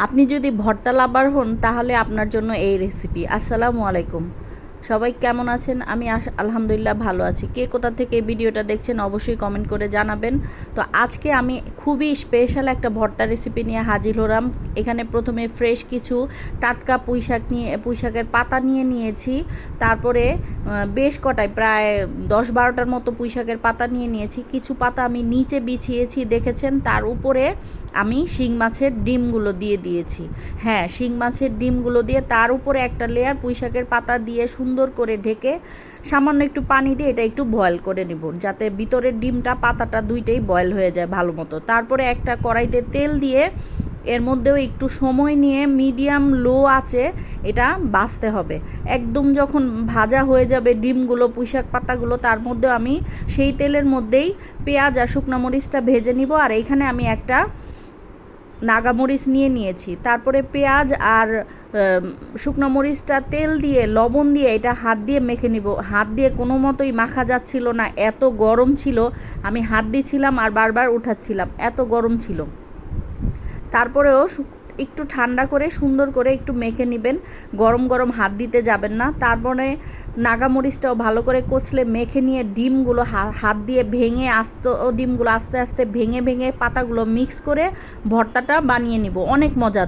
আপনি যদি ভর্তা লাভার হন তাহলে আপনার জন্য এই রেসিপি। আসসালামু আলাইকুম, সবাই কেমন আছেন? আমি আলহামদুলিল্লাহ ভালো আছি। কে কোথা থেকে এই ভিডিওটা দেখছেন অবশ্যই কমেন্ট করে জানাবেন। তো আজকে আমি খুবই স্পেশাল একটা ভর্তা রেসিপি নিয়ে হাজির হলাম। এখানে প্রথমে ফ্রেশ কিছু টাটকা পুঁইশাকের পাতা নিয়ে নিয়েছি। তারপরে বেশ কটায় প্রায় 10-12টার মতো পুঁইশাকের পাতা নিয়ে নিয়েছি। কিছু পাতা আমি নিচে বিছিয়েছি দেখেছেন, তার উপরে আমি শিং মাছের ডিমগুলো দিয়ে দিয়েছি। হ্যাঁ, শিং মাছের ডিমগুলো দিয়ে তার উপরে একটা লেয়ার পুঁইশাকের পাতা দিয়ে সুন্দর করে ঢেকে সামান্য একটু পানি দিয়ে এটা একটু বয়েল করে নেব, যাতে ভিতরের ডিমটা পাতাটা দুইটাই বয়েল হয়ে যায় ভালো মতো। তারপরে একটা কড়াইতে তেল দিয়ে এর মধ্যেও একটু সময় নিয়ে মিডিয়াম লো আঁচে এটা ভাজতে হবে। একদম যখন ভাজা হয়ে যাবে ডিমগুলো, পুঁইশাক পাতাগুলো, তার মধ্যেও আমি সেই তেলের মধ্যেই পেঁয়াজ আর শুকনো মরিচটা ভেজে নিব। আর এইখানে আমি একটা নাগামরিচ নিয়ে নিয়েছি। তারপরে পেঁয়াজ আর শুকনো মরিচটা তেল দিয়ে লবণ দিয়ে এটা হাত দিয়ে মেখে নিব। হাত দিয়ে কোনো মতোই মাখা যাচ্ছিল না, এত গরম ছিল। আমি হাত দিছিলাম আর বারবার উঠাচ্ছিলাম, এত গরম ছিল। তারপরেও একটু ঠান্ডা করে সুন্দর করে একটু মেখে নেবেন, গরম গরম হাত দিতে যাবেন না। তারপরে নাগামরিচটাও ভালো করে কচলে মেখে নিয়ে ডিমগুলো হাত দিয়ে ভেঙে ডিমগুলো আস্তে আস্তে ভেঙে ভেঙে পাতাগুলো মিক্স করে ভর্তাটা বানিয়ে নিব। অনেক মজা।